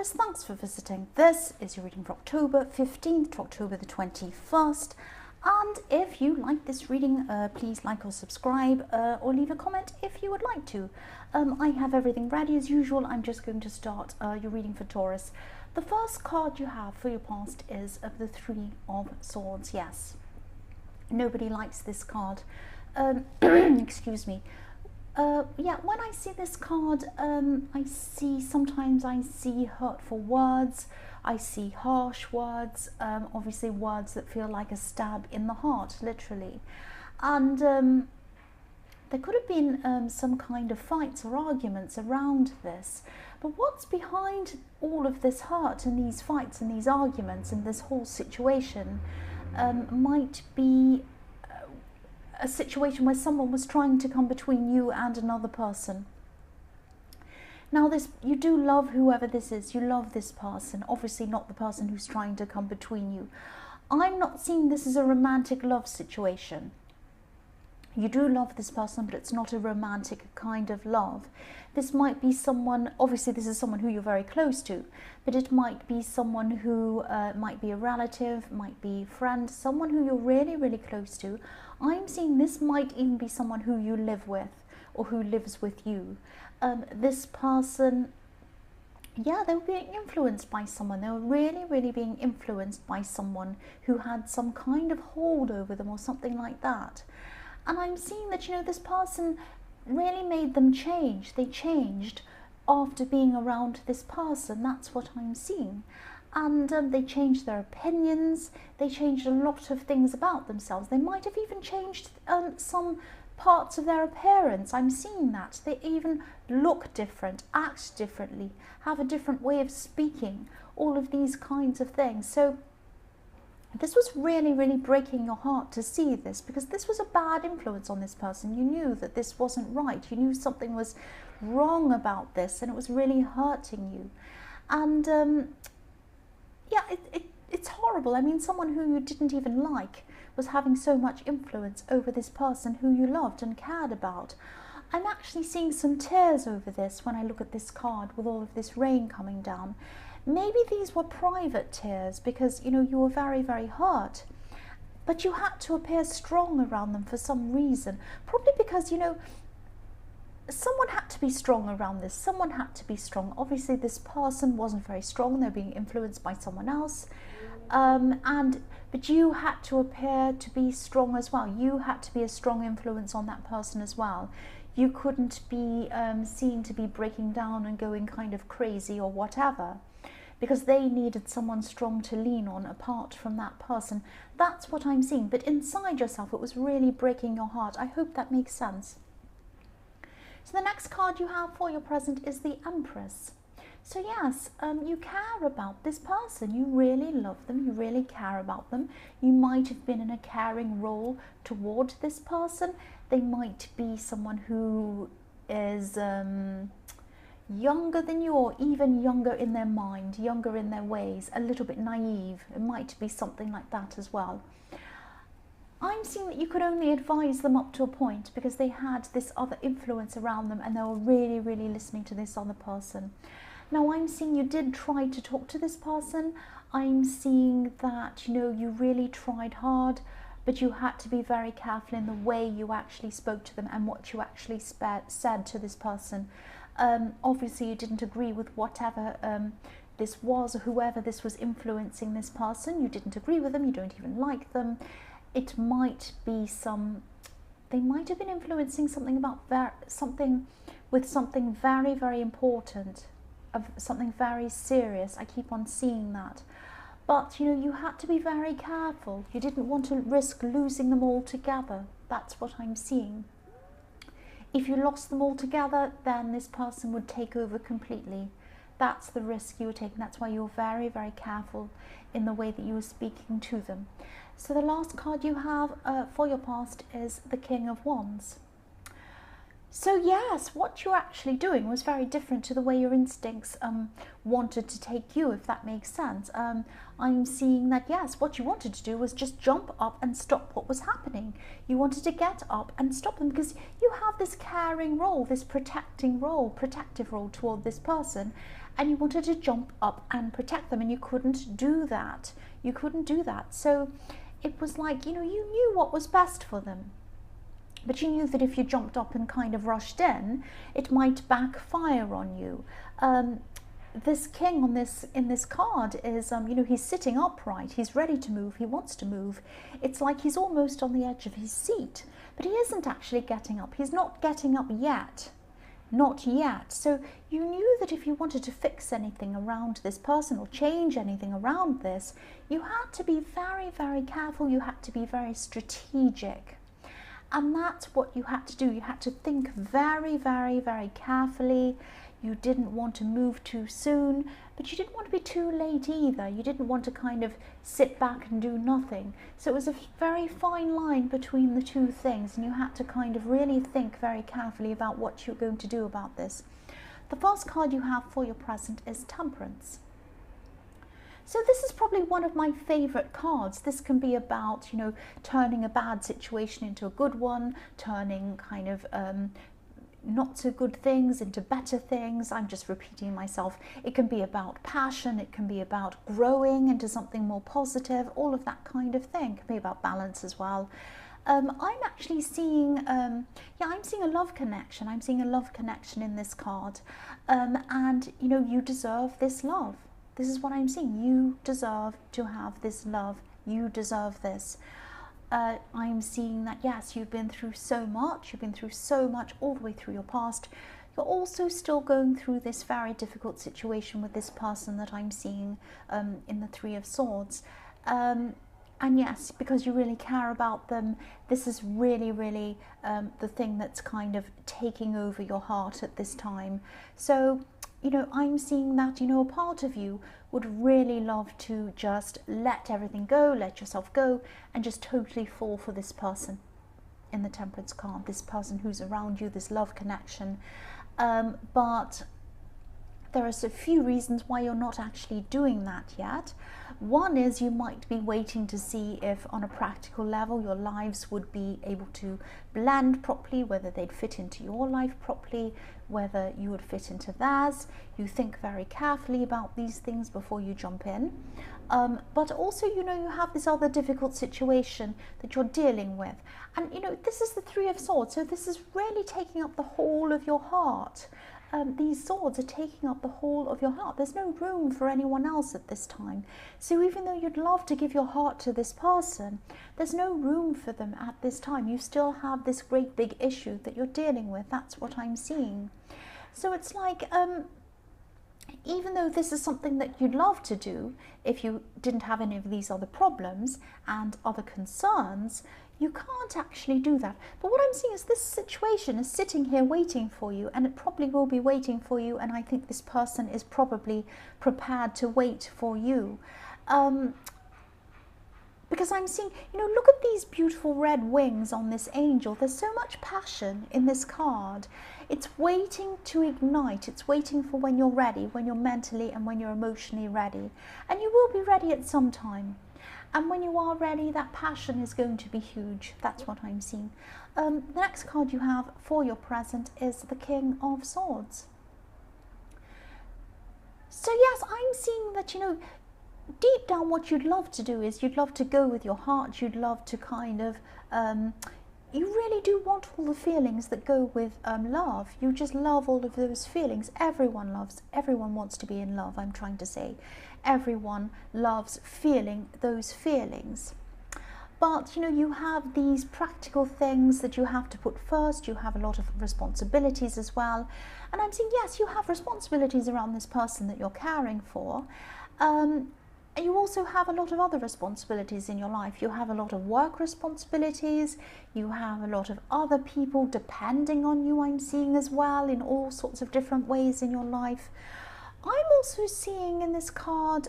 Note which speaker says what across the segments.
Speaker 1: Taurus, thanks for visiting. This is your reading for October 15th to October the 21st. And if you like this reading, please like or subscribe or leave a comment if you would like to. I have everything ready as usual. I'm just going to start your reading for Taurus. The first card you have for your past is of the Three of Swords. Yes, nobody likes this card. Excuse me. Yeah, when I see this card, sometimes I see hurtful words, I see harsh words, obviously words that feel like a stab in the heart, literally. And there could have been some kind of fights or arguments around this. But what's behind all of this hurt and these fights and these arguments and this whole situation might be a situation where someone was trying to come between you and another person. Now you do love whoever this is, you love this person, obviously not the person who's trying to come between you. I'm not seeing this as a romantic love situation. You do love this person, but it's not a romantic kind of love. This might be someone, obviously this is someone who you're very close to, but it might be someone who might be a relative, might be a friend, someone who you're really, really close to. I'm seeing this might even be someone who you live with or who lives with you. This person, yeah, they were being influenced by someone. They were really, really being influenced by someone who had some kind of hold over them or something like that. And I'm seeing that, you know, this person really made them change. They changed after being around this person. That's what I'm seeing. And they changed their opinions. They changed a lot of things about themselves. They might have even changed some parts of their appearance. I'm seeing that. They even look different, act differently, have a different way of speaking, all of these kinds of things. So this was really, really breaking your heart to see this, because this was a bad influence on this person. You knew that this wasn't right. You knew something was wrong about this, and it was really hurting you. And yeah, it's horrible. I mean, someone who you didn't even like was having so much influence over this person who you loved and cared about. I'm actually seeing some tears over this when I look at this card with all of this rain coming down. Maybe these were private tears because, you know, you were very, very hurt. But you had to appear strong around them for some reason. Probably because, you know, someone had to be strong around this. Someone had to be strong. Obviously, this person wasn't very strong. They're being influenced by someone else. But you had to appear to be strong as well. You had to be a strong influence on that person as well. You couldn't be seen to be breaking down and going kind of crazy or whatever, because they needed someone strong to lean on apart from that person. That's what I'm seeing. But inside yourself, it was really breaking your heart. I hope that makes sense. So the next card you have for your present is the Empress. So yes, you care about this person. You really love them. You really care about them. You might have been in a caring role toward this person. They might be someone who is younger than you, or even younger in their mind, younger in their ways, a little bit naive. It might be something like that as well. I'm seeing that you could only advise them up to a point because they had this other influence around them and they were really, really listening to this other person. Now I'm seeing you did try to talk to this person. I'm seeing that, you know, you really tried hard, but you had to be very careful in the way you actually spoke to them and what you actually said to this person. Obviously you didn't agree with whatever this was, or whoever this was influencing this person. You didn't agree with them. You don't even like them. It might be they might have been influencing something about something very, very important, of something very serious. I keep on seeing that. But, you know, you had to be very careful. You didn't want to risk losing them all together. That's what I'm seeing. If you lost them all together, then this person would take over completely. That's the risk you were taking. That's why you were very, very careful in the way that you were speaking to them. So the last card you have for your past is the King of Wands. So yes, what you're actually doing was very different to the way your instincts wanted to take you, if that makes sense. I'm seeing that yes, what you wanted to do was just jump up and stop what was happening. You wanted to get up and stop them because you have this caring role, this protective role toward this person, and you wanted to jump up and protect them, and you couldn't do that. You couldn't do that. So it was like, you knew what was best for them. But you knew that if you jumped up and kind of rushed in, it might backfire on you. This king in this card is, he's sitting upright. He's ready to move. He wants to move. It's like he's almost on the edge of his seat, but he isn't actually getting up. He's not getting up yet. Not yet. So you knew that if you wanted to fix anything around this person or change anything around this, you had to be very, very careful. You had to be very strategic. And that's what you had to do. You had to think very, very, very carefully. You didn't want to move too soon, but you didn't want to be too late either. You didn't want to kind of sit back and do nothing. So it was a very fine line between the two things, and you had to kind of really think very carefully about what you're going to do about this. The first card you have for your present is Temperance. So this is probably one of my favorite cards. This can be about, turning a bad situation into a good one, turning kind of not so good things into better things. I'm just repeating myself. It can be about passion. It can be about growing into something more positive, all of that kind of thing. It can be about balance as well. I'm actually seeing, I'm seeing a love connection. I'm seeing a love connection in this card. And, you deserve this love. This is what I'm seeing. You deserve to have this love. You deserve this. I'm seeing that, yes, you've been through so much. You've been through so much all the way through your past. You're also still going through this very difficult situation with this person that I'm seeing in the Three of Swords. And yes, because you really care about them, this is really, really the thing that's kind of taking over your heart at this time. So, I'm seeing that, a part of you would really love to just let everything go, let yourself go, and just totally fall for this person in the Temperance card, this person who's around you, this love connection. But there are a few reasons why you're not actually doing that yet. One is you might be waiting to see if on a practical level your lives would be able to blend properly, whether they'd fit into your life properly, whether you would fit into theirs. You think very carefully about these things before you jump in. But also, you have this other difficult situation that you're dealing with. And, this is the Three of Swords, so this is really taking up the whole of your heart. These swords are taking up the whole of your heart. There's no room for anyone else at this time. So even though you'd love to give your heart to this person, there's no room for them at this time. You still have this great big issue that you're dealing with. That's what I'm seeing. So it's like, even though this is something that you'd love to do, if you didn't have any of these other problems and other concerns, you can't actually do that. But what I'm seeing is this situation is sitting here waiting for you, and it probably will be waiting for you, and I think this person is probably prepared to wait for you. Because I'm seeing, look at these beautiful red wings on this angel. There's so much passion in this card. It's waiting to ignite. It's waiting for when you're ready, when you're mentally and when you're emotionally ready. And you will be ready at some time. And when you are ready, that passion is going to be huge. That's what I'm seeing. The next card you have for your present is the King of Swords. So yes, I'm seeing that, deep down what you'd love to do is you'd love to go with your heart. You'd love to kind of, you really do want all the feelings that go with love. You just love all of those feelings. Everyone wants to be in love, I'm trying to say. Everyone loves feeling those feelings. But, you have these practical things that you have to put first. You have a lot of responsibilities as well. And I'm saying, yes, you have responsibilities around this person that you're caring for. You also have a lot of other responsibilities in your life. You have a lot of work responsibilities. You have a lot of other people depending on you, I'm seeing as well, in all sorts of different ways in your life. I'm also seeing in this card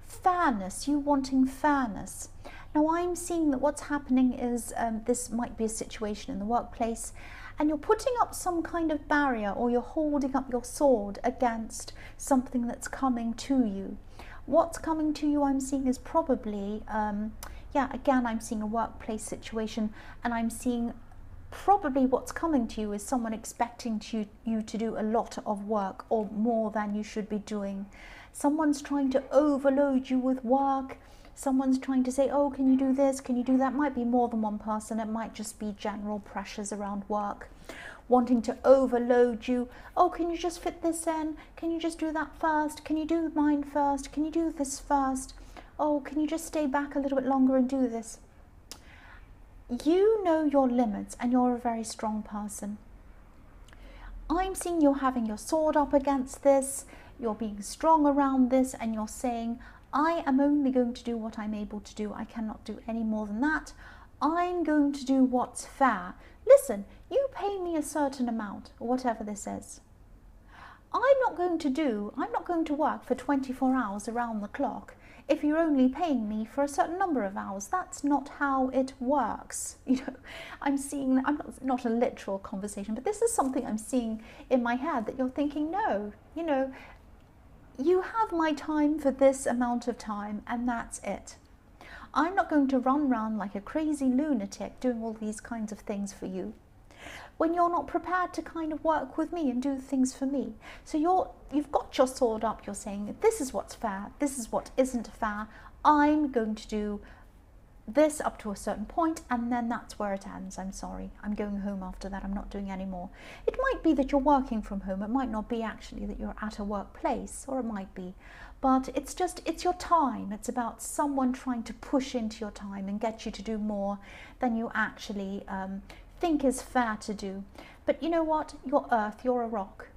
Speaker 1: fairness, you wanting fairness. Now I'm seeing that what's happening is this might be a situation in the workplace, and you're putting up some kind of barrier, or you're holding up your sword against something that's coming to you. What's coming to you, I'm seeing, is probably, again, I'm seeing a workplace situation, and I'm seeing probably what's coming to you is someone expecting you to do a lot of work, or more than you should be doing. Someone's trying to overload you with work. Someone's trying to say, oh, can you do this? Can you do that? Might be more than one person. It might just be general pressures around work, wanting to overload you. Oh, can you just fit this in? Can you just do that first? Can you do mine first? Can you do this first? Oh, can you just stay back a little bit longer and do this? You know your limits, and you're a very strong person. I'm seeing you're having your sword up against this. You're being strong around this, and you're saying, I am only going to do what I'm able to do. I cannot do any more than that. I'm going to do what's fair. Listen, you pay me a certain amount, or whatever this is. I'm not going to work for 24 hours around the clock if you're only paying me for a certain number of hours. That's not how it works. I'm seeing, not a literal conversation, but this is something I'm seeing in my head, that you're thinking, no, you have my time for this amount of time, and that's it. I'm not going to run around like a crazy lunatic doing all these kinds of things for you when you're not prepared to kind of work with me and do things for me. So you've got your sword up, you're saying, this is what's fair, this is what isn't fair. I'm going to do this up to a certain point, and then that's where it ends. I'm sorry, I'm going home after that. I'm not doing any more. It might be that you're working from home. It might not be actually that you're at a workplace, or it might be, but it's your time. It's about someone trying to push into your time and get you to do more than you actually think is fair to do. But you know what? You're earth, you're a rock.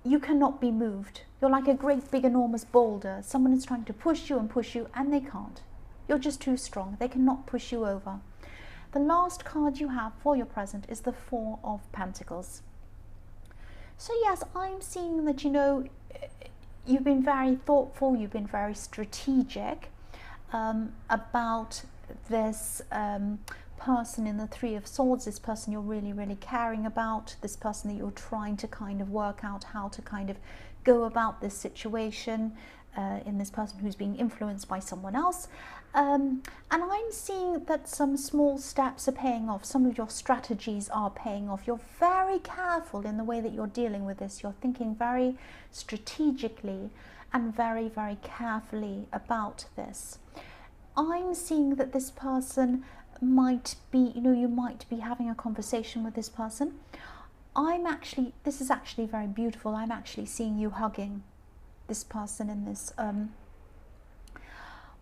Speaker 1: You cannot be moved. You're like a great big enormous boulder. Someone is trying to push you, and they can't. You're just too strong. They cannot push you over. The last card you have for your present is the Four of Pentacles. So yes, I'm seeing that, you've been very thoughtful, you've been very strategic about this person in the Three of Swords, this person you're really, really caring about, this person that you're trying to kind of work out how to kind of go about this situation, in this person who's being influenced by someone else. And I'm seeing that some small steps are paying off. Some of your strategies are paying off. You're very careful in the way that you're dealing with this. You're thinking very strategically and very, very carefully about this. I'm seeing that this person might be, you might be having a conversation with this person. This is actually very beautiful. I'm actually seeing you hugging this person in this.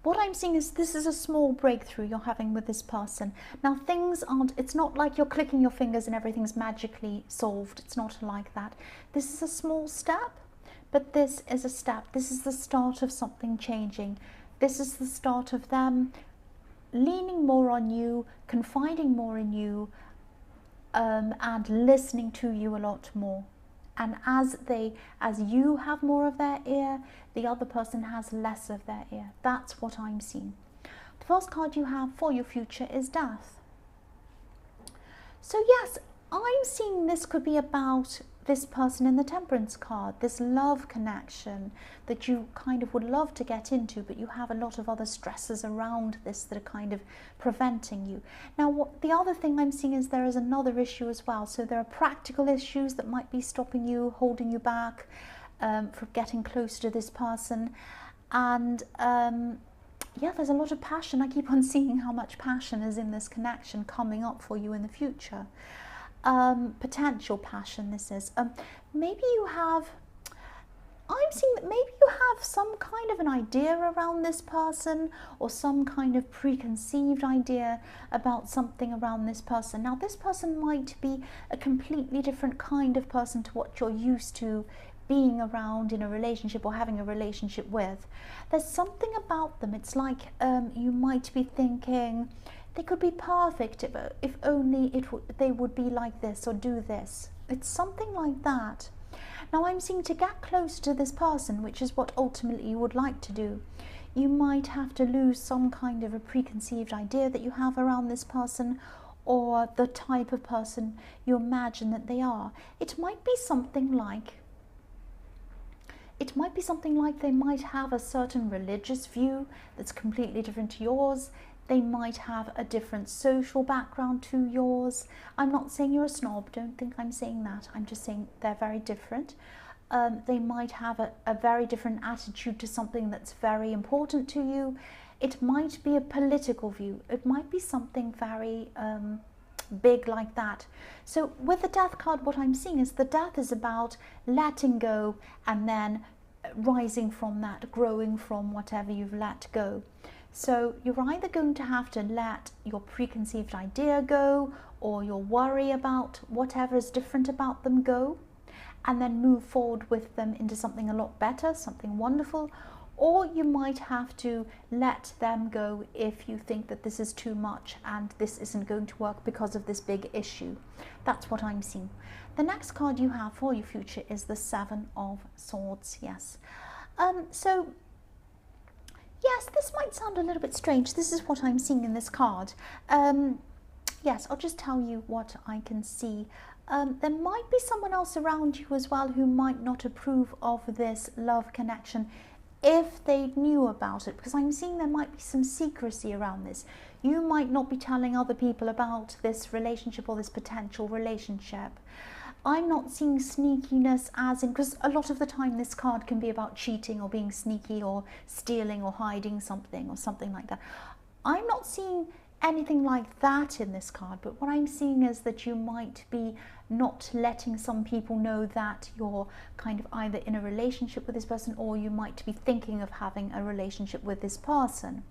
Speaker 1: What I'm seeing is this is a small breakthrough you're having with this person. Now it's not like you're clicking your fingers and everything's magically solved. It's not like that. This is a small step, but this is a step. This is the start of something changing. This is the start of them leaning more on you, confiding more in you, and listening to you a lot more. And as you have more of their ear, the other person has less of their ear. That's what I'm seeing. The first card you have for your future is Death. So yes, I'm seeing this could be about this person in the Temperance card, this love connection that you kind of would love to get into, but you have a lot of other stresses around this that are kind of preventing you. Now, the other thing I'm seeing is there is another issue as well. So there are practical issues that might be stopping you, holding you back from getting close to this person. And yeah, there's a lot of passion. I keep on seeing how much passion is in this connection coming up for you in the future. Potential passion this is. Maybe you have, I'm seeing that maybe you have some kind of an idea around this person, or some kind of preconceived idea about something around this person. Now this person might be a completely different kind of person to what you're used to being around in a relationship or having a relationship with. There's something about them. It's like you might be thinking, they could be perfect if only they would be like this or do this. It's something like that. Now I'm seeing to get close to this person, which is what ultimately you would like to do, you might have to lose some kind of a preconceived idea that you have around this person, or the type of person you imagine that they are. It might be something like they might have a certain religious view that's completely different to yours. They might have a different social background to yours. I'm not saying you're a snob, don't think I'm saying that. I'm just saying they're very different. They might have a very different attitude to something that's very important to you. It might be a political view. It might be something very big like that. So with the Death card, what I'm seeing is the Death is about letting go and then rising from that, growing from whatever you've let go. So you're either going to have to let your preconceived idea go, or your worry about whatever is different about them go, and then move forward with them into something a lot better, something wonderful. Or you might have to let them go if you think that this is too much and this isn't going to work because of this big issue. That's what I'm seeing. The next card you have for your future is the Seven of Swords. Yes. So yes, this might sound a little bit strange. This is what I'm seeing in this card. Yes, I'll just tell you what I can see. There might be someone else around you as well who might not approve of this love connection if they knew about it, because I'm seeing there might be some secrecy around this. You might not be telling other people about this relationship or this potential relationship. I'm not seeing sneakiness as in, because a lot of the time this card can be about cheating or being sneaky or stealing or hiding something or something like that. I'm not seeing anything like that in this card, but what I'm seeing is that you might be not letting some people know that you're kind of either in a relationship with this person, or you might be thinking of having a relationship with this person.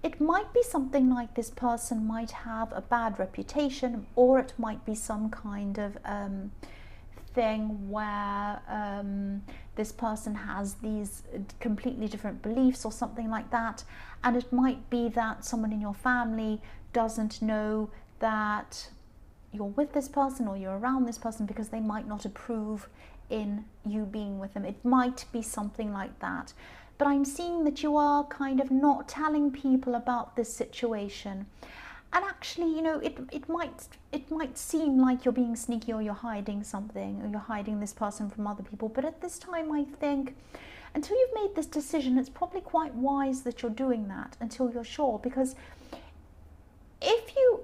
Speaker 1: It might be something like this person might have a bad reputation, or it might be some kind of thing where this person has these completely different beliefs or something like that, and it might be that someone in your family doesn't know that you're with this person or you're around this person because they might not approve in you being with them. It might be something like that. But I'm seeing that you are kind of not telling people about this situation. And actually, you know, it might seem like you're being sneaky or you're hiding something or you're hiding this person from other people. But at this time, I think until you've made this decision, it's probably quite wise that you're doing that until you're sure. Because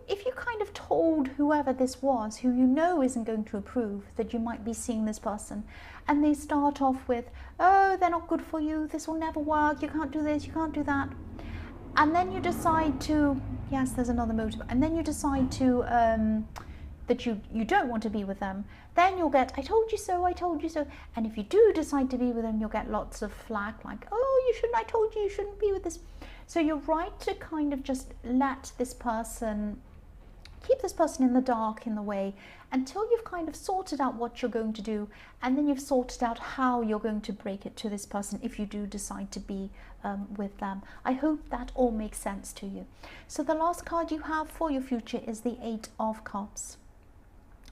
Speaker 1: if you kind of told whoever this was, who you know isn't going to approve, that you might be seeing this person, and they start off with, oh, they're not good for you, this will never work, you can't do this, you can't do that, and then you decide to, yes, there's another motive, and then you decide to that you don't want to be with them, then you'll get, I told you so, I told you so. And if you do decide to be with them, you'll get lots of flack, like, oh, you shouldn't, I told you, you shouldn't be with this. So you're right to kind of just let this person, keep this person in the dark, in the way, until you've kind of sorted out what you're going to do, and then you've sorted out how you're going to break it to this person if you do decide to be with them. I hope that all makes sense to you. So the last card you have for your future is the Eight of Cups.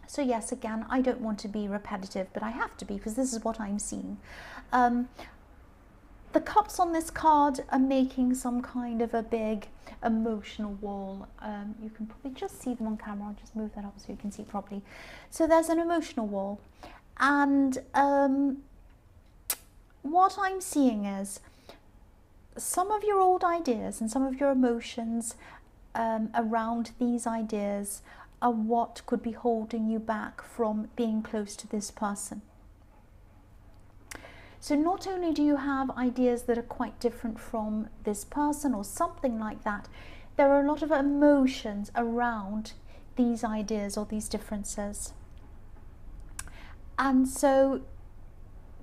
Speaker 1: So yes, again, I don't want to be repetitive, but I have to be because this is what I'm seeing. The cups on this card are making some kind of a big emotional wall. You can probably just see them on camera. I'll just move that up so you can see properly. So there's an emotional wall. And what I'm seeing is some of your old ideas and some of your emotions around these ideas are what could be holding you back from being close to this person. So not only do you have ideas that are quite different from this person or something like that, there are a lot of emotions around these ideas or these differences. And so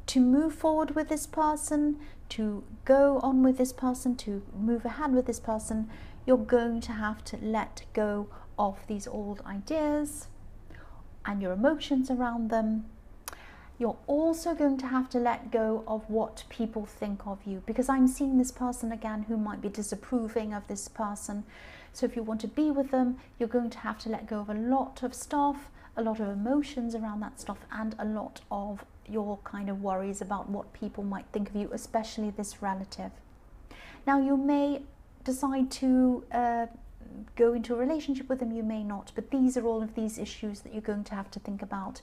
Speaker 1: to move forward with this person, to go on with this person, to move ahead with this person, you're going to have to let go of these old ideas and your emotions around them. You're also going to have to let go of what people think of you, because I'm seeing this person again who might be disapproving of this person. So if you want to be with them, you're going to have to let go of a lot of stuff, a lot of emotions around that stuff, and a lot of your kind of worries about what people might think of you, especially this relative. Now you may decide to go into a relationship with them, you may not, but these are all of these issues that you're going to have to think about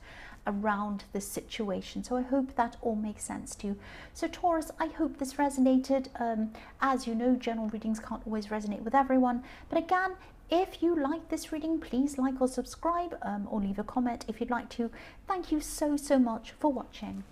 Speaker 1: around this situation. So I hope that all makes sense to you. So Taurus, I hope this resonated. As you know, general readings can't always resonate with everyone, but again, if you like this reading, please like or subscribe, or leave a comment if you'd like to. Thank you so much for watching.